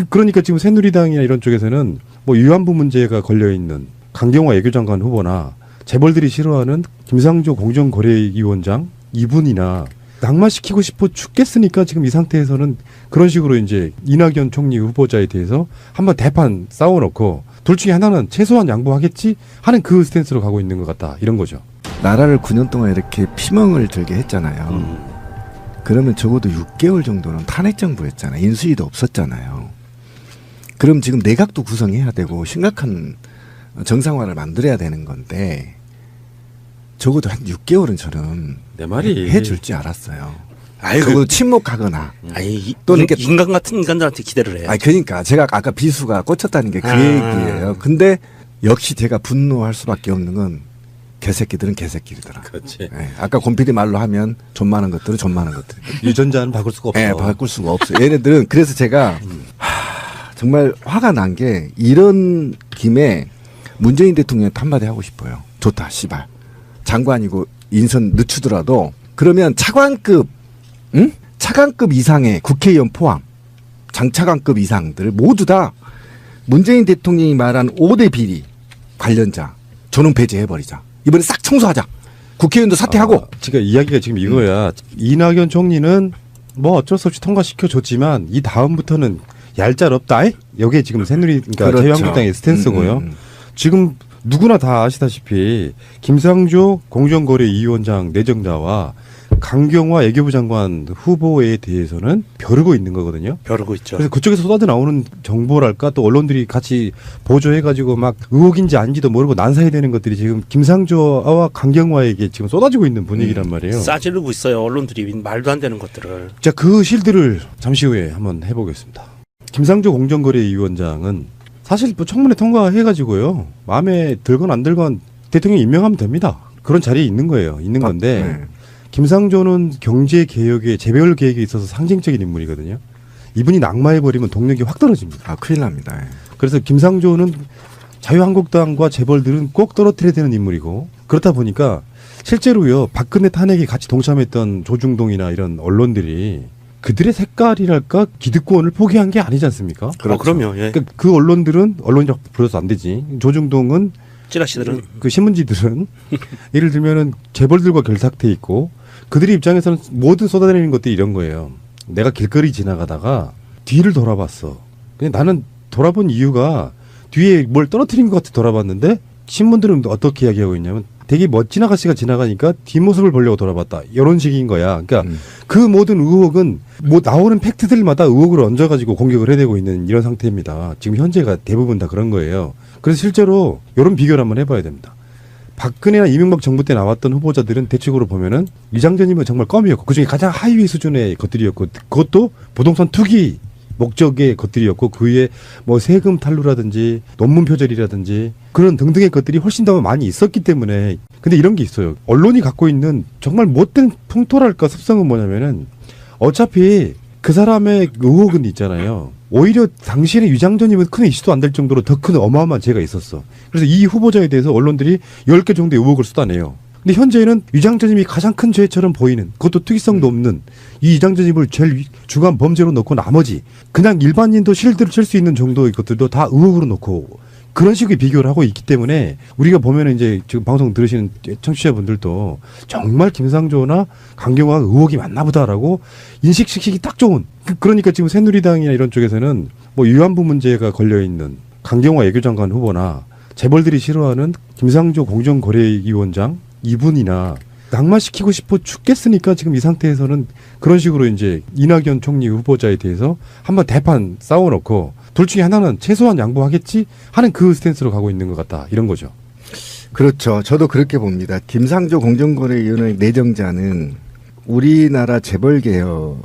그러니까 지금 새누리당이나 이런 쪽에서는 뭐 위안부 문제가 걸려있는 강경화 외교장관 후보나 재벌들이 싫어하는 김상조 공정거래위원장 이분이나 낙마시키고 싶어 죽겠으니까 지금 이 상태에서는 그런 식으로 이제 이낙연 총리 후보자에 대해서 한번 대판 싸워놓고 둘 중에 하나는 최소한 양보하겠지 하는 그 스탠스로 가고 있는 것 같다. 이런 거죠. 나라를 9년 동안 이렇게 피멍을 들게 했잖아요. 그러면 적어도 6개월 정도는 탄핵 정부였잖아요. 인수위도 없었잖아요. 그럼 지금 내각도 구성해야 되고 심각한 정상화를 만들어야 되는 건데 적어도 한 6개월은 저는 내 말이 해줄 줄 알았어요. 아이고. 적어도 침묵하거나. 아니 또는 인간 같은 인간들한테 기대를 해. 아니 그러니까 제가 아까 비수가 꽂혔다는 게 그 아. 얘기예요. 근데 역시 제가 분노할 수밖에 없는 건 개새끼들은 개새끼들이더라. 그렇지. 네, 아까 곰피디 말로 하면 존많은 것들은 존많은 것들. 유전자는 바꿀 수가 없어. 네, 바꿀 수가 없어요. 얘네들은 그래서 제가 정말 화가 난 게 이런 김에 문재인 대통령한테 한마디 하고 싶어요. 좋다, 씨발. 장관이고 인선 늦추더라도 그러면 차관급, 응? 차관급 이상의 국회의원 포함, 장차관급 이상들 모두 다 문재인 대통령이 말한 5대 비리 관련자 조능 폐지해버리자. 이번에 싹 청소하자. 국회의원도 사퇴하고. 그러니까 이야기가 지금 이거야. 이낙연 총리는 뭐 어쩔 수 없이 통과시켜줬지만 이 다음부터는 얄짤없다. 여기에 지금 새누리 그러니까 그렇죠. 자유한국당의 스탠스고요. 지금 누구나 다 아시다시피 김상조 공정거래위원장 내정자와 강경화 외교부 장관 후보에 대해서는 벼르고 있는 거거든요. 벼르고 있죠. 그래서 그쪽에서 쏟아져 나오는 정보랄까 또 언론들이 같이 보조해가지고 막 의혹인지 아닌지도 모르고 난사해야 되는 것들이 지금 김상조와 강경화에게 지금 쏟아지고 있는 분위기란 말이에요. 싸지르고 있어요. 언론들이 말도 안 되는 것들을. 자, 그 실드를 잠시 후에 한번 해보겠습니다. 김상조 공정거래위원장은 사실 뭐 청문회 통과해가지고요. 마음에 들건 안 들건 대통령 임명하면 됩니다. 그런 자리에 있는 거예요. 있는 건데 네. 김상조는 경제개혁의 재벌 계획에 있어서 상징적인 인물이거든요. 이분이 낙마해버리면 동력이 확 떨어집니다. 아, 큰일 납니다. 예. 그래서 김상조는 자유한국당과 재벌들은 꼭 떨어뜨려야 되는 인물이고 그렇다 보니까 실제로요. 박근혜 탄핵에 같이 동참했던 조중동이나 이런 언론들이 그들의 색깔이랄까 기득권을 포기한 게 아니지 않습니까? 그렇죠. 그럼요. 예. 그러니까 그 언론들은 언론이라고 불러서 안 되지. 조중동은 찌라시들은 그 신문지들은 예를 들면은 재벌들과 결탁돼 있고 그들의 입장에서는 모든 쏟아내리는 것들이 이런 거예요. 내가 길거리 지나가다가 뒤를 돌아봤어. 근데 나는 돌아본 이유가 뒤에 뭘 떨어뜨린 것 같아 돌아봤는데 신문들은 어떻게 이야기하고 있냐면 되게 멋진 아가씨가 지나가니까 뒷모습을 보려고 돌아봤다. 이런 식인 거야. 그러니까 그 모든 의혹은 뭐 나오는 팩트들마다 의혹을 얹어가지고 공격을 해대고 있는 이런 상태입니다. 지금 현재가 대부분 다 그런 거예요. 그래서 실제로 이런 비교를 한번 해봐야 됩니다. 박근혜나 이명박 정부 때 나왔던 후보자들은 대체적으로 보면은 이장전이면 정말 껌이었고 그중에 가장 하위 수준의 것들이었고 그것도 부동산 투기 목적의 것들이었고 그 위에 뭐 세금 탈루라든지 논문 표절이라든지 그런 등등의 것들이 훨씬 더 많이 있었기 때문에 근데 이런 게 있어요. 언론이 갖고 있는 정말 못된 풍토랄까 습성은 뭐냐면은 어차피 그 사람의 의혹은 있잖아요. 오히려 당시에는 유장전이면 큰 이슈도 안 될 정도로 더 큰 어마어마한 죄가 있었어. 그래서 이 후보자에 대해서 언론들이 10개 정도의 의혹을 쏟아내요. 근데 현재는 유장전입이 가장 큰 죄처럼 보이는 그것도 특이성도 없는 이 유장전입을 제일 중요한 범죄로 놓고 나머지 그냥 일반인도 실드를 칠 수 있는 정도의 것들도 다 의혹으로 놓고 그런 식의 비교를 하고 있기 때문에 우리가 보면은 이제 지금 방송 들으시는 청취자분들도 정말 김상조나 강경화가 의혹이 많나 보다라고 인식시키기 딱 좋은 그러니까 지금 새누리당이나 이런 쪽에서는 뭐 위안부 문제가 걸려있는 강경화 외교장관 후보나 재벌들이 싫어하는 김상조 공정거래위원장 이분이나 낙마시키고 싶어 죽겠으니까 지금 이 상태에서는 그런 식으로 이제 이낙연 총리 후보자에 대해서 한번 대판 싸워놓고 둘 중에 하나는 최소한 양보하겠지 하는 그 스탠스로 가고 있는 것 같다. 이런 거죠. 그렇죠. 저도 그렇게 봅니다. 김상조 공정거래위원회 내정자는 우리나라 재벌개혁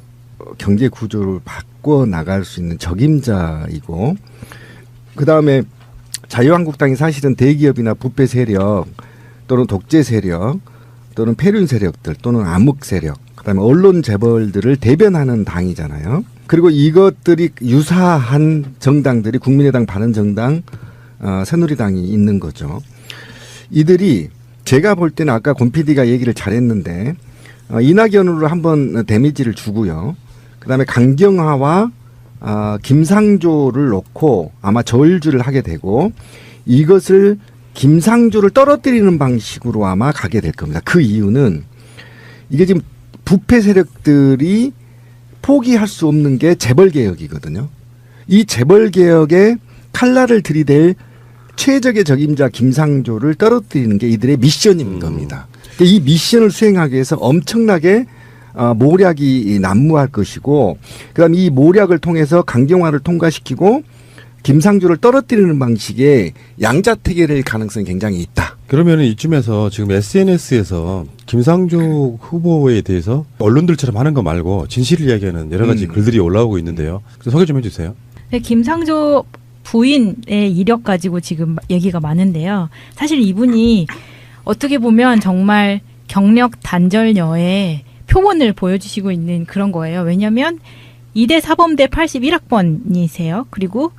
경제 구조를 바꿔 나갈 수 있는 적임자이고 그다음에 자유한국당이 사실은 대기업이나 부패 세력 또는 독재 세력 또는 폐륜 세력들 또는 암흑 세력 그다음에 언론 재벌들을 대변하는 당이잖아요. 그리고 이것들이 유사한 정당들이 국민의당, 바른정당, 새누리당이 있는 거죠. 이들이 제가 볼 때는 아까 권 PD가 얘기를 잘했는데 이낙연으로 한번 데미지를 주고요. 그다음에 강경화와 김상조를 놓고 아마 저울질을 하게 되고 이것을 김상조를 떨어뜨리는 방식으로 아마 가게 될 겁니다. 그 이유는 이게 지금 부패 세력들이 포기할 수 없는 게 재벌개혁이거든요. 이 재벌개혁에 칼날을 들이댈 최적의 적임자 김상조를 떨어뜨리는 게 이들의 미션인 겁니다. 그러니까 이 미션을 수행하기 위해서 엄청나게 모략이 난무할 것이고 그다음 이 모략을 통해서 강경화를 통과시키고 김상조를 떨어뜨리는 방식의 양자택일의 가능성이 굉장히 있다. 그러면 이쯤에서 지금 SNS에서 김상조 후보에 대해서 언론들처럼 하는 거 말고 진실을 이야기하는 여러 가지 글들이 올라오고 있는데요. 그래서 소개 좀 해주세요. 네, 김상조 부인의 이력 가지고 지금 얘기가 많은데요. 사실 이분이 어떻게 보면 정말 경력 단절녀의 표본을 보여주시고 있는 그런 거예요. 왜냐하면 이대 사범대 81학번이세요. 그리고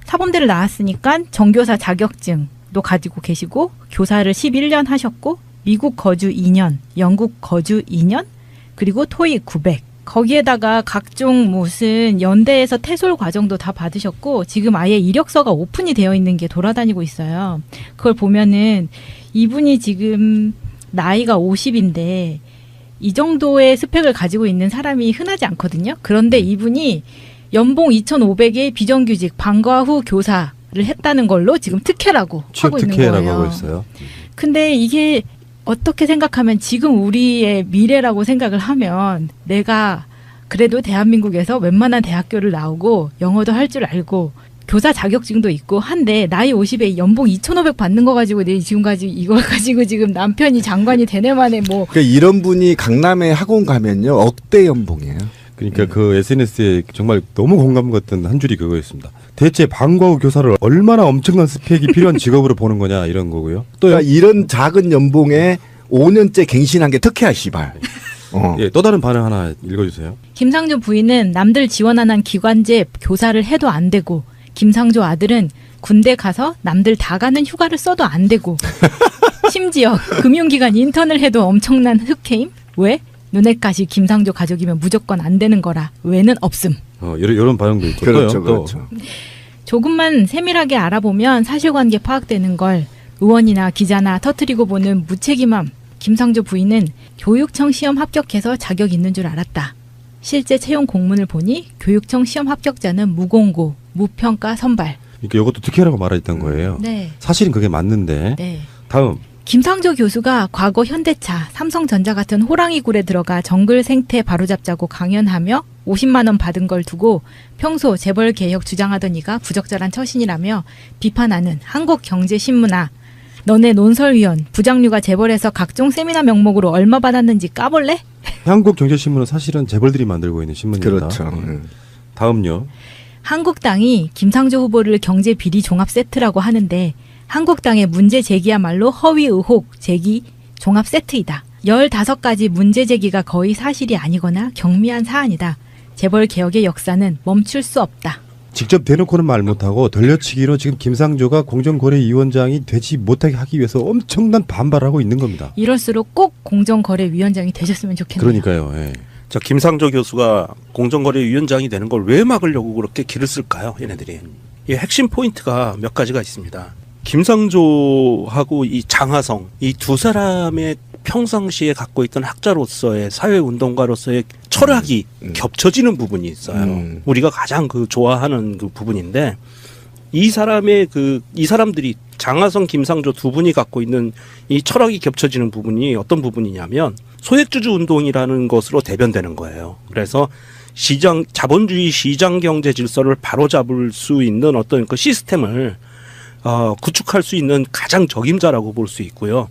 사범대를 나왔으니까 정교사 자격증도 가지고 계시고 교사를 11년 하셨고 미국 거주 2년, 영국 거주 2년, 그리고 토익 900. 거기에다가 각종 무슨 연대에서 태솔 과정도 다 받으셨고 지금 아예 이력서가 오픈이 되어 있는 게 돌아다니고 있어요. 그걸 보면은 이분이 지금 나이가 50인데 이 정도의 스펙을 가지고 있는 사람이 흔하지 않거든요. 그런데 이분이 연봉 2,500의 비정규직 방과 후 교사를 했다는 걸로 지금 특혜라고 취업 하고 있는 특혜라고 거예요. 하고 있어요. 근데 이게 어떻게 생각하면 지금 우리의 미래라고 생각을 하면 내가 그래도 대한민국에서 웬만한 대학교를 나오고 영어도 할 줄 알고 교사 자격증도 있고 한데 나이 50에 연봉 2,500 받는 거 가지고 내 지금까지 이걸 가지고 지금 남편이 장관이 되네만에 뭐 그러니까 이런 분이 강남에 학원 가면요 억대 연봉이에요. 그러니까 그 SNS에 정말 너무 공감 갔던 한 줄이 그거였습니다. 대체 방과 후 교사를 얼마나 엄청난 스펙이 필요한 직업으로 보는 거냐 이런 거고요. 또 그러니까 이런 작은 연봉에 5년째 갱신한 게 특혜야 씨발. 예, 또 다른 반응 하나 읽어주세요. 김상조 부인은 남들 지원 안 한 기관제 교사를 해도 안 되고 김상조 아들은 군대 가서 남들 다 가는 휴가를 써도 안 되고 심지어 금융기관 인턴을 해도 엄청난 흑해임? 왜? 눈엣가시 김상조 가족이면 무조건 안 되는 거라 왜는 없음. 이런 반응도 있고 그렇죠, 또요. 그렇죠. 조금만 세밀하게 알아보면 사실관계 파악되는 걸 의원이나 기자나 터뜨리고 보는 무책임함. 김상조 부인은 교육청 시험 합격해서 자격 있는 줄 알았다. 실제 채용 공문을 보니 교육청 시험 합격자는 무공고, 무평가 선발. 그러니까 이것도 특혜라고 말했던 거예요. 네. 사실은 그게 맞는데. 네. 다음. 김상조 교수가 과거 현대차, 삼성전자 같은 호랑이 굴에 들어가 정글 생태 바로잡자고 강연하며 50만 원 받은 걸 두고 평소 재벌 개혁 주장하던 이가 부적절한 처신이라며 비판하는 한국경제신문아. 너네 논설위원, 부장류가 재벌에서 각종 세미나 명목으로 얼마 받았는지 까볼래? 한국경제신문은 사실은 재벌들이 만들고 있는 신문입니다. 그렇죠. 예. 다음요. 한국당이 김상조 후보를 경제 비리 종합 세트라고 하는데 한국당의 문제 제기야말로 허위 의혹 제기 종합 세트이다. 15가지 문제 제기가 거의 사실이 아니거나 경미한 사안이다. 재벌 개혁의 역사는 멈출 수 없다. 직접 대놓고는 말 못하고 돌려치기로 지금 김상조가 공정거래위원장이 되지 못하게 하기 위해서 엄청난 반발하고 있는 겁니다. 이럴수록 꼭 공정거래위원장이 되셨으면 좋겠네요. 그러니까요. 예. 자, 김상조 교수가 공정거래위원장이 되는 걸 왜 막으려고 그렇게 길을 쓸까요? 얘네들이. 이 핵심 포인트가 몇 가지가 있습니다. 김상조하고 이 장하성, 이 두 사람의 평상시에 갖고 있던 학자로서의 사회운동가로서의 철학이 겹쳐지는 부분이 있어요. 우리가 가장 좋아하는 그 부분인데 이 사람들이 장하성, 김상조 두 분이 갖고 있는 이 철학이 겹쳐지는 부분이 어떤 부분이냐면 소액주주 운동이라는 것으로 대변되는 거예요. 그래서 자본주의 시장 경제 질서를 바로잡을 수 있는 어떤 그 시스템을 구축할 수 있는 가장 적임자라고 볼 수 있고요.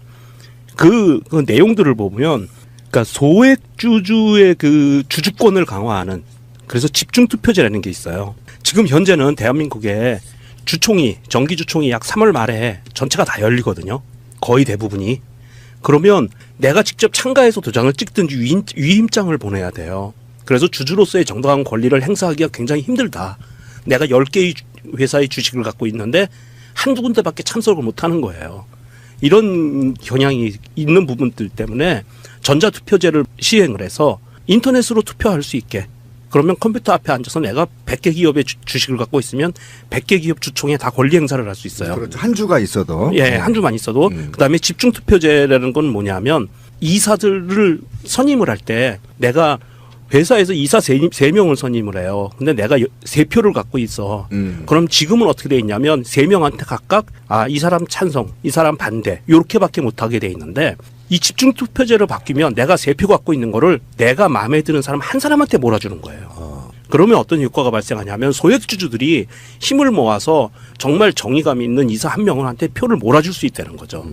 그 내용들을 보면, 그러니까 소액주주의 그 주주권을 강화하는, 그래서 집중투표제라는 게 있어요. 지금 현재는 대한민국에 정기주총이 약 3월 말에 전체가 다 열리거든요. 거의 대부분이. 그러면 내가 직접 참가해서 도장을 찍든지 위임장을 보내야 돼요. 그래서 주주로서의 정당한 권리를 행사하기가 굉장히 힘들다. 내가 10개의 회사의 주식을 갖고 있는데 한두 군데밖에 참석을 못하는 거예요. 이런 경향이 있는 부분들 때문에 전자투표제를 시행을 해서 인터넷으로 투표할 수 있게 그러면 컴퓨터 앞에 앉아서 내가 100개 기업의 주식을 갖고 있으면 100개 기업 주총에 다 권리 행사를 할 수 있어요. 그렇죠. 한 주가 있어도. 예, 한 주만 있어도. 그다음에 집중투표제라는 건 뭐냐면 이사들을 선임을 할 때 내가 회사에서 이사 3명을 선임을 해요. 근데 내가 3표를 갖고 있어. 그럼 지금은 어떻게 돼 있냐면 3명한테 각각 이 사람 찬성, 이 사람 반대 이렇게밖에 못하게 돼 있는데 이 집중투표제로 바뀌면 내가 3표 갖고 있는 거를 내가 마음에 드는 사람 한 사람한테 몰아주는 거예요. 그러면 어떤 효과가 발생하냐면 소액주주들이 힘을 모아서 정말 정의감 있는 이사 한 명한테 표를 몰아줄 수 있다는 거죠.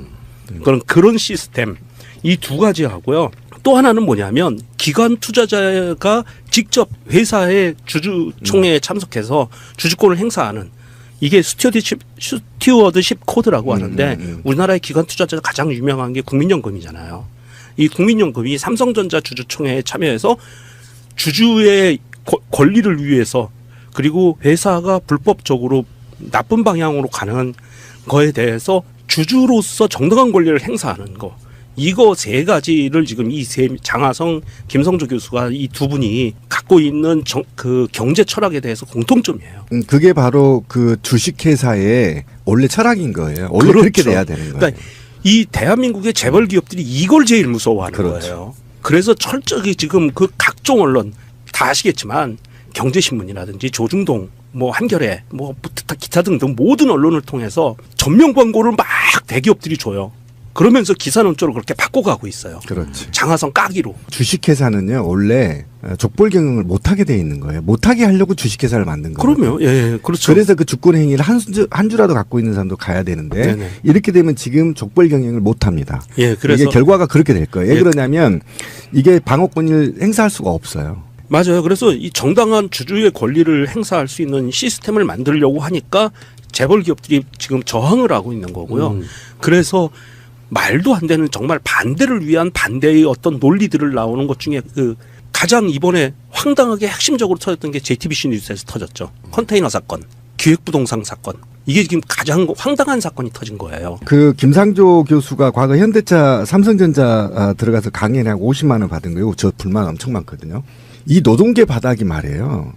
그런 시스템 이 두 가지 하고요. 또 하나는 뭐냐면 기관 투자자가 직접 회사의 주주총회에 참석해서 주주권을 행사하는 이게 스튜어드십 코드라고 하는데 우리나라의 기관 투자자가 가장 유명한 게 국민연금이잖아요. 이 국민연금이 삼성전자 주주총회에 참여해서 주주의 권리를 위해서 그리고 회사가 불법적으로 나쁜 방향으로 가는 거에 대해서 주주로서 정당한 권리를 행사하는 거. 이거 세 가지를 지금 장하성, 김성조 교수가 이 두 분이 갖고 있는 그 경제 철학에 대해서 공통점이에요. 그게 바로 그 주식회사의 원래 철학인 거예요. 원래 그렇죠. 그렇게 돼야 되는 거예요. 그러니까 이 대한민국의 재벌 기업들이 이걸 제일 무서워하는 그렇죠. 거예요. 그래서 철저히 지금 그 각종 언론 다 아시겠지만 경제신문이라든지 조중동, 뭐 한겨레, 뭐 기타 등등 모든 언론을 통해서 전면 광고를 막 대기업들이 줘요. 그러면서 기사 논조를 그렇게 바꿔가고 있어요. 그렇지. 장하성 까기로. 주식회사는요 원래 족벌 경영을 못하게 돼 있는 거예요. 못하게 하려고 주식회사를 만든 거예요. 그럼요. 예, 그렇죠. 그래서 그 주권 행위를 한 주라도 갖고 있는 사람도 가야 되는데 네네. 이렇게 되면 지금 족벌 경영을 못합니다. 예, 그래서 이게 결과가 그렇게 될 거예요. 왜 예. 그러냐면 이게 방어권을 행사할 수가 없어요. 맞아요. 그래서 이 정당한 주주의 권리를 행사할 수 있는 시스템을 만들려고 하니까 재벌 기업들이 지금 저항을 하고 있는 거고요. 그래서 말도 안 되는 정말 반대를 위한 반대의 어떤 논리들을 나오는 것 중에 그 가장 이번에 황당하게 핵심적으로 터졌던 게 JTBC 뉴스에서 터졌죠. 컨테이너 사건, 기획부동산 사건. 이게 지금 가장 황당한 사건이 터진 거예요. 그 김상조 교수가 과거 현대차 삼성전자 들어가서 강연에 하고 50만 원 받은 거예요. 저 불만 엄청 많거든요. 이 노동계 바닥이 말이에요.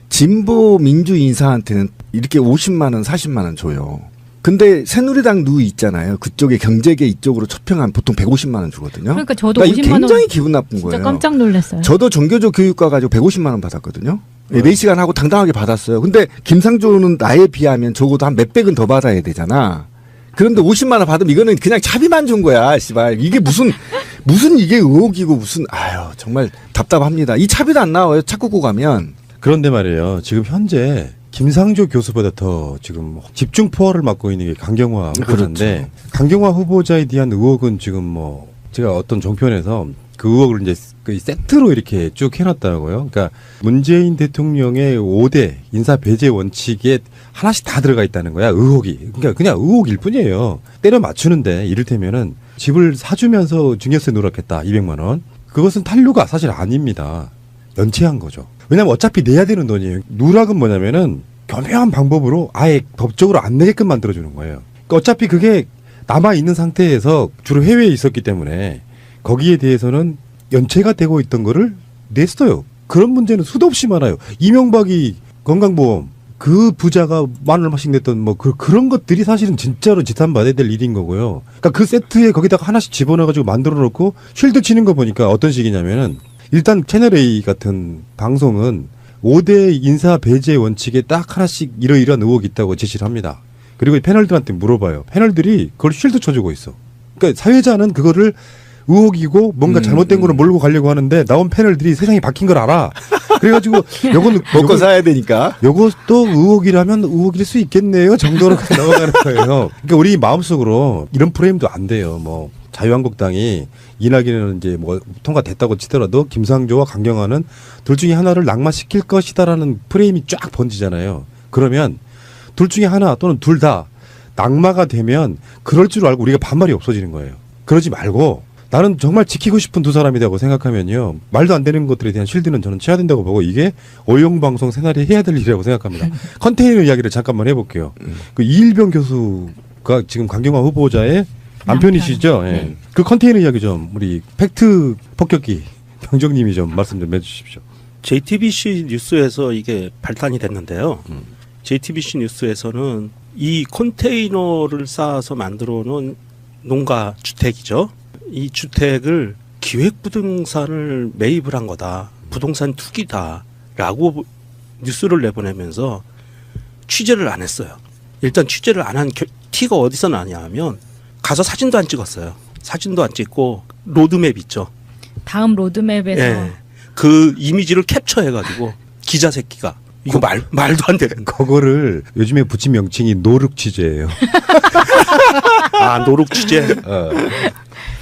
진보 민주 인사한테는 이렇게 50만 원, 40만 원 줘요. 근데 새누리당 누이 있잖아요. 그쪽에 경제계 이쪽으로 초평하면 보통 150만 원 주거든요. 그러니까 저도 이게 50만 원 굉장히 기분 나쁜 진짜 거예요. 깜짝 놀랐어요. 저도 정교조 교육과 가지고 150만 원 받았거든요. 4시간 하고 당당하게 받았어요. 근데 김상조는 나에 비하면 적어도 한 몇백은 더 받아야 되잖아. 그런데 50만 원 받으면 이거는 그냥 차비만 준 거야. 씨발. 이게 무슨 이게 의혹이고 무슨 정말 답답합니다. 이 차비도 안 나와요. 착국고 가면. 그런데 말이에요. 지금 현재 김상조 교수보다 더 지금 집중 포화를 맡고 있는 게 강경화 후보자인데 그렇죠. 강경화 후보자에 대한 의혹은 지금 뭐 제가 어떤 종편에서 그 의혹을 이제 그 세트로 이렇게 쭉 해놨다고요. 그러니까 문재인 대통령의 5대 인사 배제 원칙에 하나씩 다 들어가 있다는 거야. 의혹이. 그러니까 그냥 의혹일 뿐이에요. 때려 맞추는데 이를테면은 집을 사주면서 증여세 누락했다. 200만 원. 그것은 탄류가 사실 아닙니다. 연체한 거죠. 왜냐하면 어차피 내야 되는 돈이에요. 누락은 뭐냐면은 교묘한 방법으로 아예 법적으로 안 내게끔 만들어주는 거예요. 그러니까 어차피 그게 남아있는 상태에서 주로 해외에 있었기 때문에 거기에 대해서는 연체가 되고 있던 거를 냈어요. 그런 문제는 수도 없이 많아요. 이명박이 건강보험 그 부자가 10,000원씩 냈던 뭐 그런 것들이 사실은 진짜로 지탄받아야 될 일인 거고요. 그러니까 그 세트에 거기다가 하나씩 집어넣어가지고 만들어 놓고 쉴드 치는 거 보니까 어떤 식이냐면은 일단 채널A 같은 방송은 5대 인사 배제 원칙에 딱 하나씩 이러이러한 의혹이 있다고 제시를 합니다. 그리고 패널들한테 물어봐요. 패널들이 그걸 쉴드 쳐주고 있어. 그러니까 사회자는 그거를 의혹이고 뭔가 잘못된 거를 몰고 가려고 하는데 나온 패널들이 세상이 바뀐 걸 알아. 그래가지고 요거는 먹고 사야 되니까. 요것도 의혹이라면 의혹일 수 있겠네요 정도로 넘어가는 거예요. 그러니까 우리 마음속으로 이런 프레임도 안 돼요. 뭐 자유한국당이 이낙연은 이제 뭐 통과됐다고 치더라도 김상조와 강경화는 둘 중에 하나를 낙마시킬 것이다라는 프레임이 쫙 번지잖아요. 그러면 둘 중에 하나 또는 둘 다 낙마가 되면 그럴 줄 알고 우리가 반말이 없어지는 거예요. 그러지 말고 나는 정말 지키고 싶은 두 사람이라고 생각하면요. 말도 안 되는 것들에 대한 쉴드는 저는 쳐야 된다고 보고 이게 오용방송 새날에 해야 될 일이라고 생각합니다. 컨테이너 이야기를 잠깐만 해볼게요. 그 이일병 교수가 지금 강경화 후보자의 남편이시죠? 예. 네. 그 컨테이너 이야기 좀 우리 팩트 폭격기 병정님이 좀 말씀 좀 해주십시오. JTBC 뉴스에서 이게 발탄이 됐는데요. JTBC 뉴스에서는 이 컨테이너를 쌓아서 만들어 놓은 농가 주택이죠. 이 주택을 기획부동산을 매입을 한 거다. 부동산 투기다라고 뉴스를 내보내면서 취재를 안 했어요. 일단 취재를 안 한 티가 어디서 나냐 하면 가서 사진도 안 찍었어요. 사진도 안 찍고 로드맵 있죠. 다음 로드맵에서 예. 그 이미지를 캡처해가지고 기자 새끼가 이거 말도 안 되는 거. 그거를 요즘에 붙인 명칭이 노룩 취재예요. 아 노룩 취재. 어.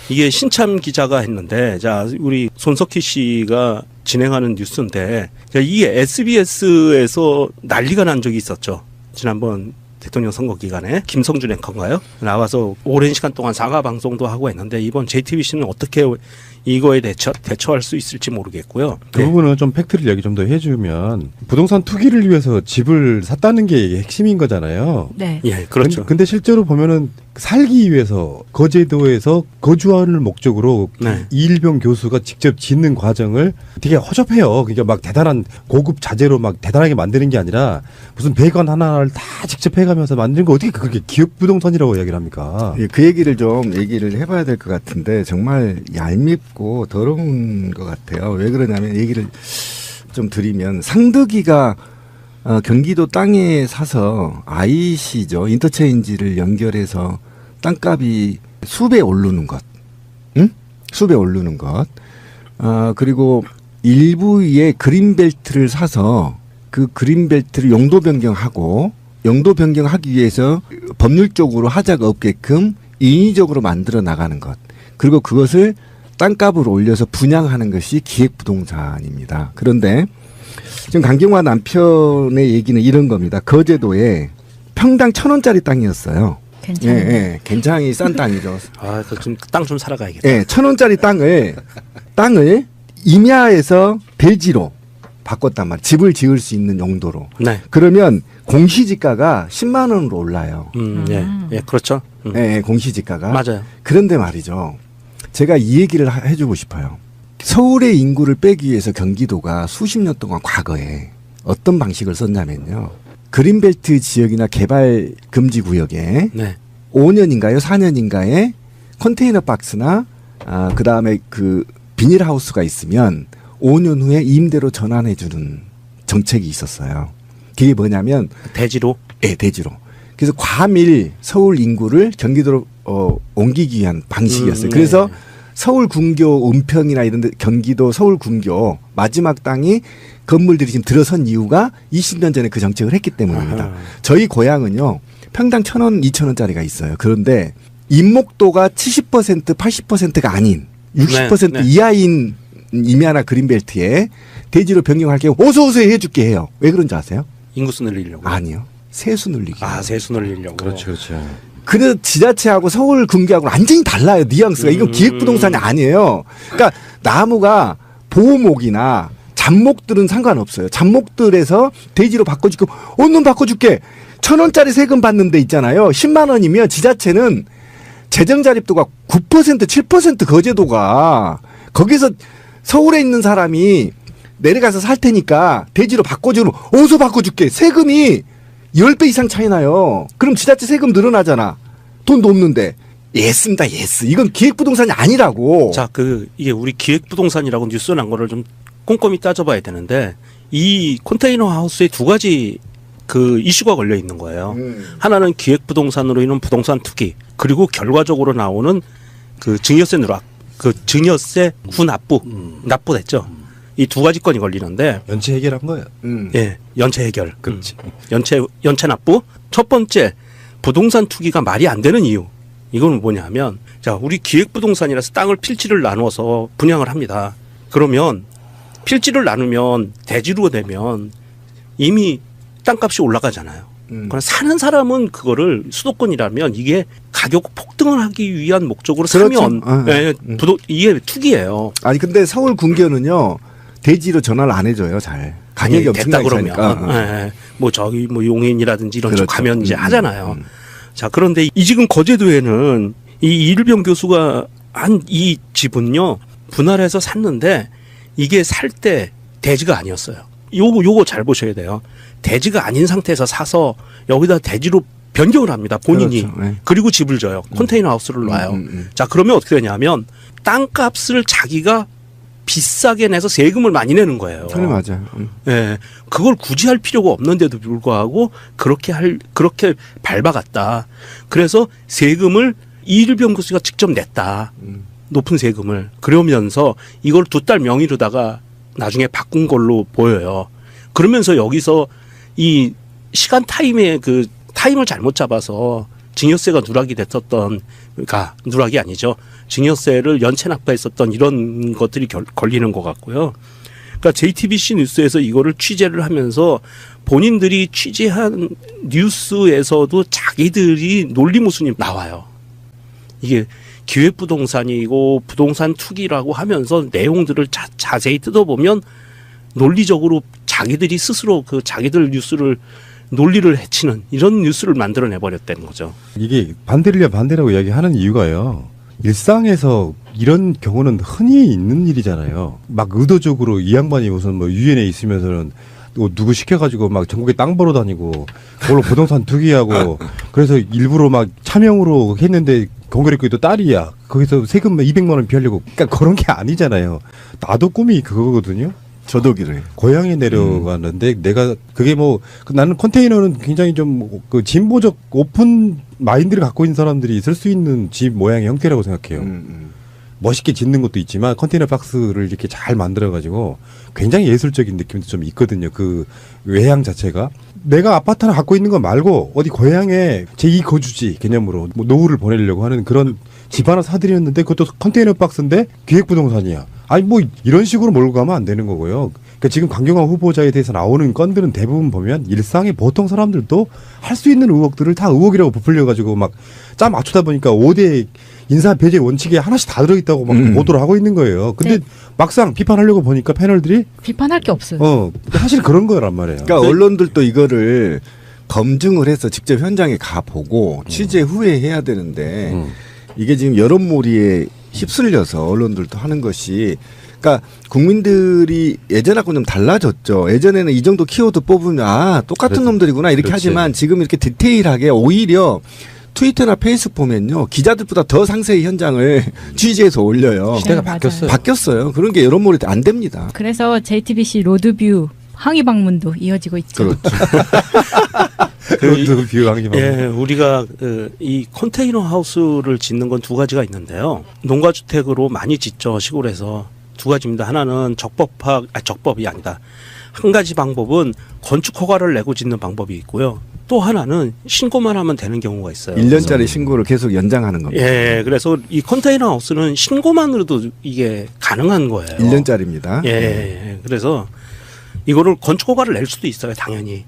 이게 신참 기자가 했는데, 자, 우리 손석희 씨가 진행하는 뉴스인데, 자, 이게 SBS에서 난리가 난 적이 있었죠. 지난번 대통령 선거 기간에 김성준 앵커인가요? 나와서 오랜 시간 동안 사과 방송도 하고 했는데, 이번 JTBC는 어떻게 이거에 대처할 수 있을지 모르겠고요. 그 부분은 좀 팩트를 얘기 좀 더 해주면 부동산 투기를 위해서 집을 샀다는 게 핵심인 거잖아요. 네. 예, 그렇죠. 근데 실제로 보면은 살기 위해서 거제도에서 거주하는 목적으로 네. 이일병 교수가 직접 짓는 과정을 되게 허접해요. 그러니까 막 대단한 고급 자재로 막 대단하게 만드는 게 아니라 무슨 배관 하나를 다 직접 해가면서 만드는 거 어떻게 그렇게 기획부동산이라고 이야기를 합니까? 예, 그 얘기를 좀 얘기를 해봐야 될 것 같은데 정말 얄밉고 더러운 것 같아요. 왜 그러냐면 얘기를 좀 드리면 상득이가 경기도 땅에 사서 IC죠. 인터체인지를 연결해서 땅값이 수배 오르는 것. 응? 수배 오르는 것. 그리고 일부의 그린벨트를 사서 그 그린벨트를 용도 변경하고 용도 변경하기 위해서 법률적으로 하자가 없게끔 인위적으로 만들어 나가는 것. 그리고 그것을 땅값을 올려서 분양하는 것이 기획부동산입니다. 그런데 지금 강경화 남편의 얘기는 이런 겁니다. 거제도에 평당 1,000원짜리 땅이었어요. 괜찮아요. 예, 예. 굉장히 싼 땅이죠. 아, 땅 좀 살아가야겠다. 예, 1,000원짜리 땅을 임야에서 대지로 바꿨단 말이에요. 집을 지을 수 있는 용도로. 네. 그러면 공시지가가 10만 원으로 올라요. 예, 그렇죠. 예, 공시지가가. 맞아요. 그런데 말이죠. 제가 이 얘기를 해주고 싶어요. 서울의 인구를 빼기 위해서 경기도가 수십 년 동안 과거에 어떤 방식을 썼냐면요. 그린벨트 지역이나 개발 금지 구역에 네. 5년인가요? 4년인가에 컨테이너 박스나 그 다음에 그 비닐하우스가 있으면 5년 후에 임대로 전환해주는 정책이 있었어요. 그게 뭐냐면 대지로. 예, 대지로. 그래서 과밀 서울 인구를 경기도로 옮기기 위한 방식이었어요. 그래서 서울 군교 은평이나 이런 데 경기도 서울 군교 마지막 땅이 건물들이 지금 들어선 이유가 20년 전에 그 정책을 했기 때문입니다. 아하. 저희 고향은요. 평당 1,000원, 2,000원짜리가 있어요. 그런데 임목도가 70%, 80%가 아닌 60% 네, 네. 이하인 임야나 그린벨트에 대지로 변경할게요. 어서 해줄게 해요. 왜 그런지 아세요? 인구수 늘리려고. 아니요. 세수 늘리기. 아, 세수 늘리려고. 그렇죠. 그래서 지자체하고 서울 군계하고 완전히 달라요. 뉘앙스가. 이건 기획부동산이 아니에요. 그러니까 나무가 보호목이나 잡목들은 상관없어요. 잡목들에서 대지로 바꿔줄게. 얼른 바꿔줄게. 1,000원짜리 세금 받는 데 있잖아요. 10만 원이면 지자체는 재정자립도가 9% 7% 거제도가 거기서 서울에 있는 사람이 내려가서 살 테니까 대지로 바꿔주면 어디서 바꿔줄게. 세금이 10배 이상 차이 나요. 그럼 지자체 세금 늘어나잖아. 돈도 없는데. 예스입니다. 예스. 이건 기획부동산이 아니라고. 자, 이게 우리 기획부동산이라고 뉴스 난 거를 좀 꼼꼼히 따져봐야 되는데, 이 컨테이너 하우스에 두 가지 그 이슈가 걸려 있는 거예요. 하나는 기획부동산으로 인한 부동산 투기, 그리고 결과적으로 나오는 그 증여세 누락, 그 증여세 후납부, 납부됐죠. 이 두 가지 건이 걸리는데, 연체 해결한 거예요. 예, 연체 해결. 그렇지. 연체 납부. 첫 번째, 부동산 투기가 말이 안 되는 이유. 이거는 뭐냐면, 자, 우리 기획부동산이라서 땅을 필지를 나누어서 분양을 합니다. 그러면 필지를 나누면 대지로 되면 이미 땅값이 올라가잖아요. 그러나 사는 사람은 그거를 수도권이라면 이게 가격 폭등을 하기 위한 목적으로 그렇죠. 사면 예, 이게 투기예요. 아니 근데 서울 군계는요. 대지로 전화를 안 해줘요. 잘. 가격이 예, 됐다 엄청나게 그러면 차니까. 예, 뭐 저기 뭐 용인이라든지 이런 쪽 그렇죠. 가면 이제 하잖아요. 자, 그런데 이 지금 거제도에는 이 이일병 교수가 한 이 집은요 분할해서 샀는데 이게 살 때 대지가 아니었어요. 요거 잘 보셔야 돼요. 대지가 아닌 상태에서 사서 여기다 대지로 변경을 합니다. 본인이. 그렇죠. 네. 그리고 집을 져요. 컨테이너 하우스를 놔요. 자, 그러면 어떻게 되냐면 땅값을 자기가 비싸게 내서 세금을 많이 내는 거예요. 그래 맞아요. 예. 그걸 굳이 할 필요가 없는데도 불구하고 그렇게 밟아갔다. 그래서 세금을 이일병 교수가 직접 냈다. 높은 세금을. 그러면서 이걸 2딸 명의로다가 나중에 바꾼 걸로 보여요. 그러면서 여기서 이 시간 타임의 그 타임을 잘못 잡아서 증여세가 누락이 됐었던, 그러니까 누락이 아니죠. 증여세를 연체 납부했었던 이런 것들이 걸리는 것 같고요. 그러니까 JTBC 뉴스에서 이거를 취재를 하면서 본인들이 취재한 뉴스에서도 자기들이 논리무순이 나와요. 이게 기획부동산이고 부동산 투기라고 하면서 내용들을 자세히 뜯어보면 논리적으로 자기들이 스스로 그 자기들 뉴스를 논리를 해치는 이런 뉴스를 만들어내버렸다는 거죠. 이게 반대를 반대라고 이야기하는 이유가요. 일상에서 이런 경우는 흔히 있는 일이잖아요. 막 의도적으로 이 양반이 무슨 뭐 유엔에 있으면서는 또 누구 시켜가지고 막 전국에 땅 벌어 다니고 그걸로 부동산 투기하고 그래서 일부러 막 차명으로 했는데 경찰이 또 딸이야. 거기서 세금 200만 원 피하려고. 그러니까 그런 게 아니잖아요. 나도 꿈이 그거거든요. 저도 그래요. 고향에 내려가는데 내가 그게 뭐 나는 컨테이너는 굉장히 좀 그 진보적 오픈 마인드를 갖고 있는 사람들이 쓸 수 있는 집 모양의 형태라고 생각해요. 멋있게 짓는 것도 있지만 컨테이너 박스를 이렇게 잘 만들어 가지고 굉장히 예술적인 느낌도 좀 있거든요. 그 외향 자체가 내가 아파트 하나 갖고 있는 거 말고 어디 고향에 제2 거주지 개념으로 뭐 노후를 보내려고 하는 그런 집 하나 사들였는데 그것도 컨테이너 박스인데 기획부동산이야. 아니 뭐 이런 식으로 몰고 가면 안 되는 거고요. 그러니까 지금 강경화 후보자에 대해서 나오는 건들은 대부분 보면 일상의 보통 사람들도 할 수 있는 의혹들을 다 의혹이라고 부풀려 가지고 막 짜 맞추다 보니까 5대 인사 배제 원칙에 하나씩 다 들어있다고 막 보도를 하고 있는 거예요. 근데 네. 막상 비판하려고 보니까 패널들이 비판할 게 없어요. 사실 그런 거란 말이에요. 그러니까 언론들도 이거를 검증을 해서 직접 현장에 가 보고 취재 후에 해야 되는데 이게 지금 여론몰이에 휩쓸려서 언론들도 하는 것이 그러니까 국민들이 예전하고 좀 달라졌죠. 예전에는 이 정도 키워드 뽑으면 똑같은 그렇지. 놈들이구나 이렇게 그렇지. 하지만 지금 이렇게 디테일하게 오히려 트위터나 페이스북 보면요. 기자들보다 더 상세히 현장을 취재해서 올려요. 시대가 네, 맞아요. 바뀌었어요. 바뀌었어요. 그런 게 여론몰이 안 됩니다. 그래서 JTBC 로드뷰 항의 방문도 이어지고 있죠. 그렇죠. 그것도 비유하기 예, 우리가 이 컨테이너 하우스를 짓는 건 2가지가 있는데요. 농가주택으로 많이 짓죠, 시골에서. 2가지입니다. 하나는 적법이 아니다. 한 가지 방법은 건축 허가를 내고 짓는 방법이 있고요. 또 하나는 신고만 하면 되는 경우가 있어요. 1년짜리 신고를 계속 연장하는 겁니다. 예, 그래서 이 컨테이너 하우스는 신고만으로도 이게 가능한 거예요. 1년짜리입니다. 예, 그래서 이거를 건축 허가를 낼 수도 있어요, 당연히.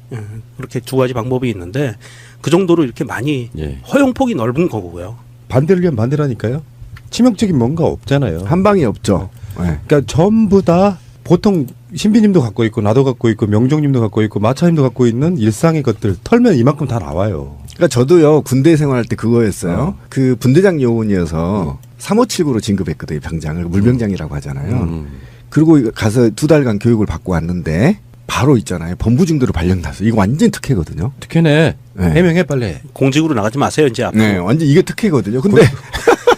그렇게 2가지 방법이 있는데 그 정도로 이렇게 많이 예. 허용폭이 넓은 거고요. 반대를 위한 반대라니까요. 치명적인 뭔가 없잖아요. 한 방이 없죠. 네. 그러니까 전부 다 보통 신비님도 갖고 있고 나도 갖고 있고 명종님도 갖고 있고 마차님도 갖고 있는 일상의 것들 털면 이만큼 다 나와요. 그러니까 저도요 군대 생활할 때 그거였어요. 그 분대장 요원이어서 3579로 진급했거든요. 병장을 물병장이라고 하잖아요. 그리고 가서 2달간 교육을 받고 왔는데 바로 있잖아요. 본부중대로 발령나서 이거 완전 특혜거든요. 특혜네. 네. 해명해 빨리. 공직으로 나가지 마세요, 이제 앞으로. 네, 완전 이게 특혜거든요. 근데